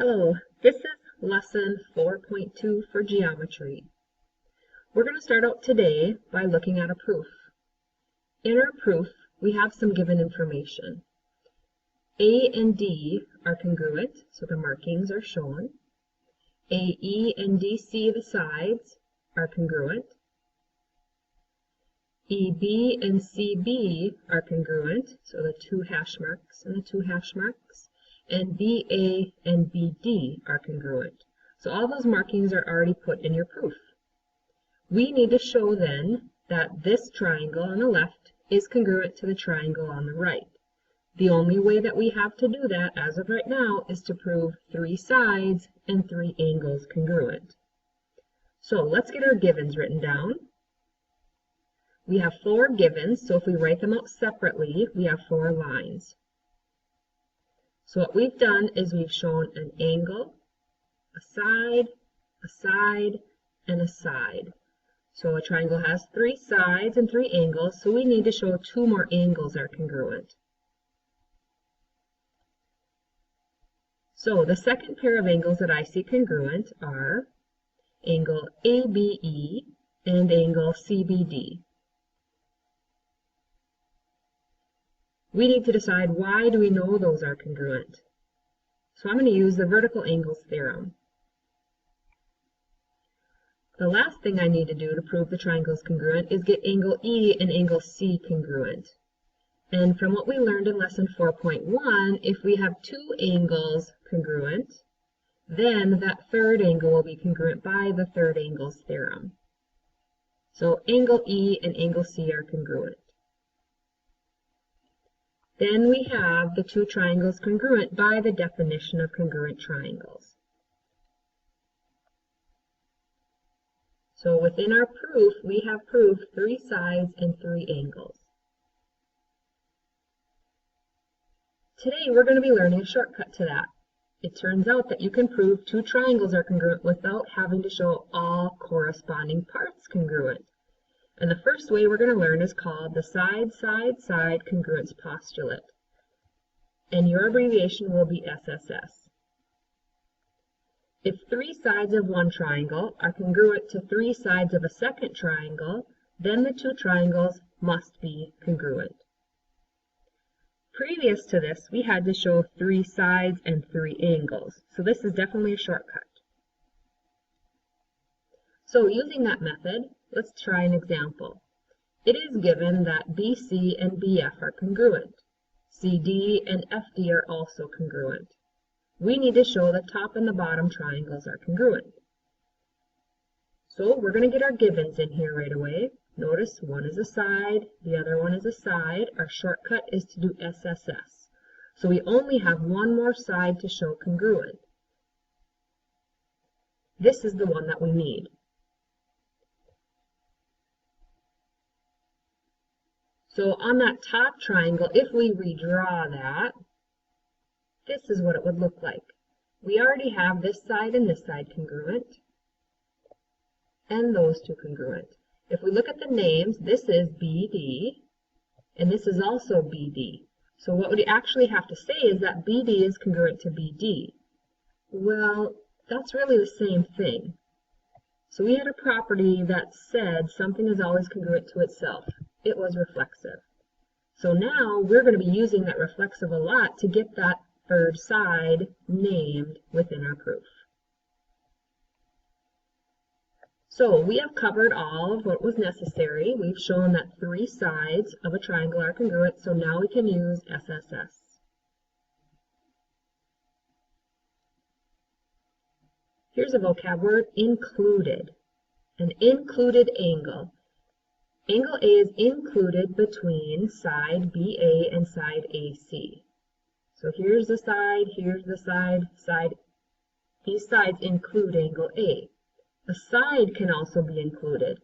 Hello, this is lesson 4.2 for geometry. We're going to start out today by looking at a proof. In our proof, we have some given information. A and D are congruent, so the markings are shown. AE and DC, the sides, are congruent. EB and CB are congruent, so the two hash marks and the two hash marks. And BA and BD are congruent. So all those markings are already put in your proof. We need to show then that this triangle on the left is congruent to the triangle on the right. The only way that we have to do that as of right now is to prove 3 sides and 3 angles congruent. So let's get our givens written down. We have 4 givens, so if we write them out separately, we have 4 lines. So what we've done is we've shown an angle, a side, and a side. So a triangle has 3 sides and 3 angles, so we need to show 2 more angles are congruent. So the second pair of angles that I see congruent are angle ABE and angle CBD. We need to decide, why do we know those are congruent? So I'm going to use the vertical angles theorem. The last thing I need to do to prove the triangle is congruent is get angle E and angle C congruent. And from what we learned in lesson 4.1, if we have 2 angles congruent, then that third angle will be congruent by the third angles theorem. So angle E and angle C are congruent. Then we have the 2 triangles congruent by the definition of congruent triangles. So within our proof, we have proof 3 sides and 3 angles. Today we're going to be learning a shortcut to that. It turns out that you can prove 2 triangles are congruent without having to show all corresponding parts congruent. And the first way we're going to learn is called the side congruence postulate. And your abbreviation will be SSS. If 3 sides of one triangle are congruent to 3 sides of a second triangle, then the 2 triangles must be congruent. Previous to this, we had to show 3 sides and 3 angles. So this is definitely a shortcut. So using that method, let's try an example. It is given that BC and BF are congruent. CD and FD are also congruent. We need to show the top and the bottom triangles are congruent. So we're going to get our givens in here right away. Notice one is a side, the other one is a side. Our shortcut is to do SSS. So we only have one more side to show congruent. This is the one that we need. So on that top triangle, if we redraw that, this is what it would look like. We already have this side and this side congruent, and those 2 congruent. If we look at the names, this is BD, and this is also BD. So what we actually have to say is that BD is congruent to BD. Well, that's really the same thing. So we had a property that said something is always congruent to itself. It was reflexive. So now we're going to be using that reflexive a lot to get that third side named within our proof. So we have covered all of what was necessary. We've shown that 3 sides of a triangle are congruent, so now we can use SSS. Here's a vocab word, included. An included angle. Angle A is included between side BA and side AC. So here's the side, here's the side. These sides include angle A. A side can also be included.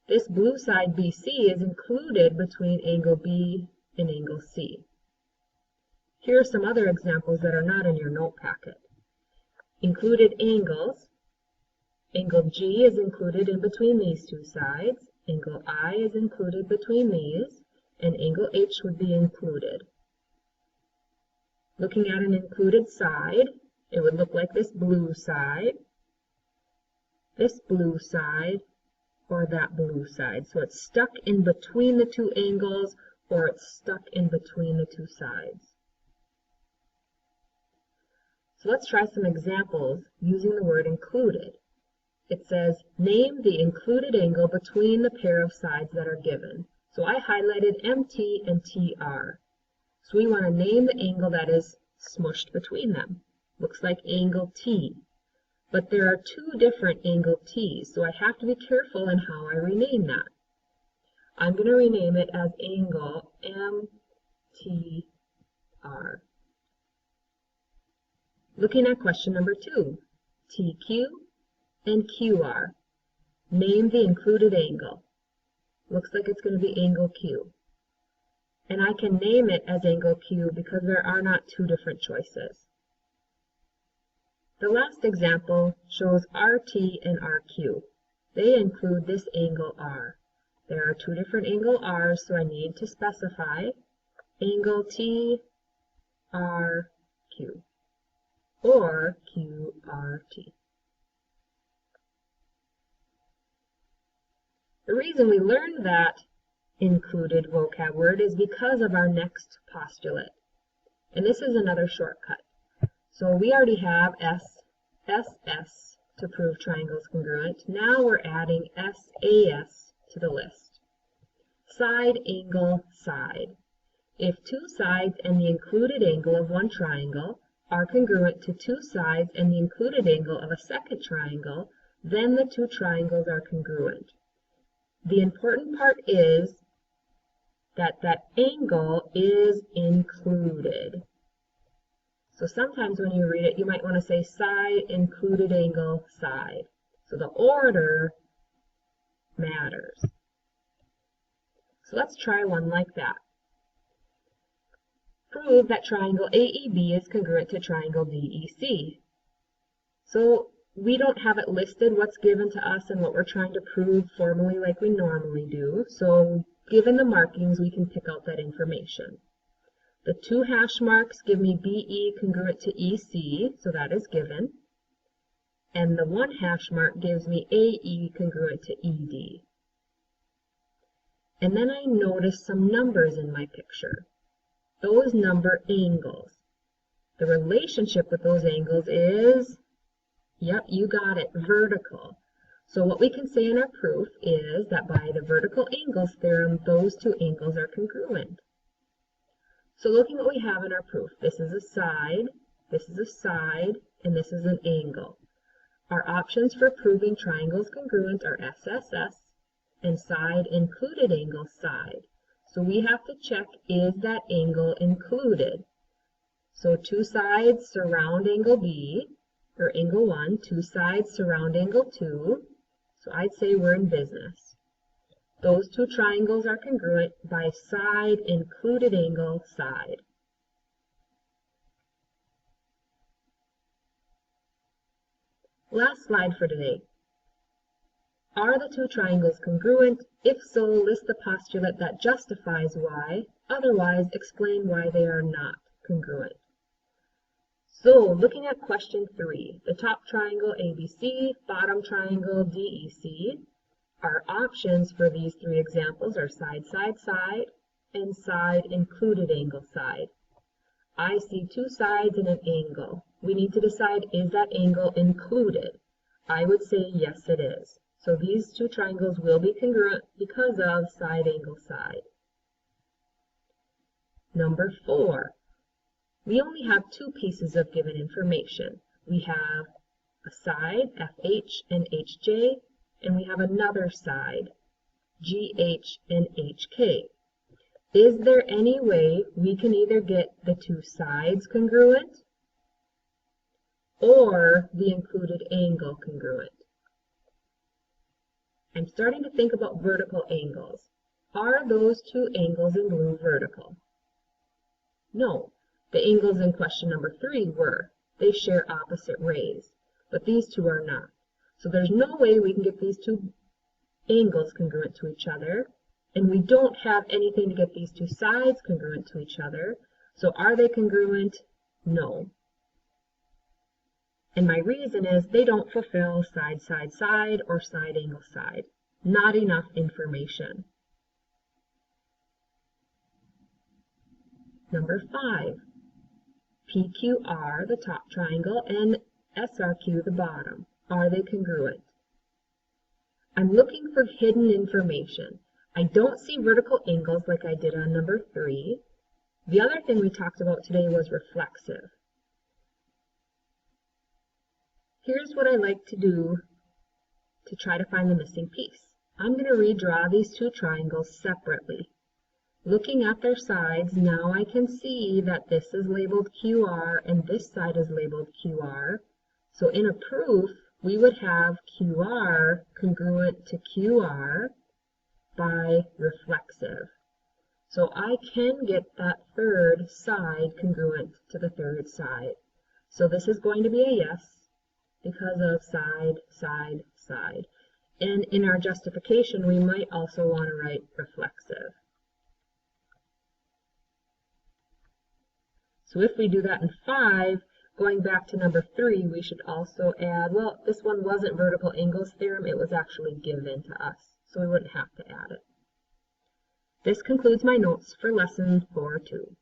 This blue side BC is included between angle B and angle C. Here are some other examples that are not in your note packet. Included angles. Angle G is included in between these 2 sides. Angle I is included between these, and angle H would be included. Looking at an included side, It would look like this blue side, or that blue side. So it's stuck in between the two angles, or it's stuck in between the two sides. So let's try some examples using the word included. It says, name the included angle between the pair of sides that are given. So I highlighted MT and TR. So we want to name the angle that is smushed between them. Looks like angle T. But there are two different angle T's, so I have to be careful in how I rename that. I'm going to rename it as angle MTR. Looking at question number 2, TQ and QR. Name the included angle. Looks like it's going to be angle Q. And I can name it as angle Q because there are not two different choices. The last example shows RT and RQ. They include this angle R. There are two different angle R's, so I need to specify angle TRQ or QRT. The reason we learned that included vocab word is because of our next postulate. And this is another shortcut. So we already have SSS to prove triangles congruent. Now we're adding SAS to the list. Side, angle, side. If two sides and the included angle of one triangle are congruent to two sides and the included angle of a second triangle, then the two triangles are congruent. The important part is that that angle is included. So sometimes when you read it, you might want to say side, included angle, side. So the order matters. So let's try one like that. Prove that triangle AEB is congruent to triangle DEC. So we don't have it listed what's given to us and what we're trying to prove formally like we normally do. So given the markings, we can pick out that information. The two hash marks give me BE congruent to EC, so that is given. And the one hash mark gives me AE congruent to ED. And then I notice some numbers in my picture. Those number angles. The relationship with those angles is, yep, you got it, vertical. So what we can say in our proof is that by the vertical angles theorem, those two angles are congruent. So looking what we have in our proof, this is a side, and this is an angle. Our options for proving triangles congruent are SSS and side included angle side. So we have to check, is that angle included? So two sides surround angle B, or angle 1, two sides surround angle 2. So I'd say we're in business. Those two triangles are congruent by side included angle side. Last slide for today. Are the two triangles congruent? If so, list the postulate that justifies why. Otherwise, explain why they are not congruent. So, looking at question 3, the top triangle ABC, bottom triangle DEC. Our options for these three examples are side, side, side, and side included angle side. I see two sides and an angle. We need to decide, is that angle included? I would say yes, it is. So these two triangles will be congruent because of side angle side. Number 4. We only have two pieces of given information. We have a side, FH and HJ, and we have another side, GH and HK. Is there any way we can either get the two sides congruent or the included angle congruent? I'm starting to think about vertical angles. Are those two angles in blue vertical? No. The angles in question number 3 were. They share opposite rays, but these two are not. So there's no way we can get these two angles congruent to each other, and we don't have anything to get these two sides congruent to each other. So are they congruent? No. And my reason is they don't fulfill side, side, side, or side, angle, side. Not enough information. Number 5. PQR, the top triangle, and SRQ, the bottom. Are they congruent? I'm looking for hidden information. I don't see vertical angles like I did on number 3. The other thing we talked about today was reflexive. Here's what I like to do to try to find the missing piece. I'm going to redraw these two triangles separately. Looking at their sides, now I can see that this is labeled QR and this side is labeled QR. So in a proof, we would have QR congruent to QR by reflexive. So I can get that third side congruent to the third side. So this is going to be a yes because of side, side, side. And in our justification, we might also want to write reflexive. So if we do that in 5, going back to number 3, we should also add, well, this one wasn't vertical angles theorem, it was actually given to us, so we wouldn't have to add it. This concludes my notes for lesson 4-2.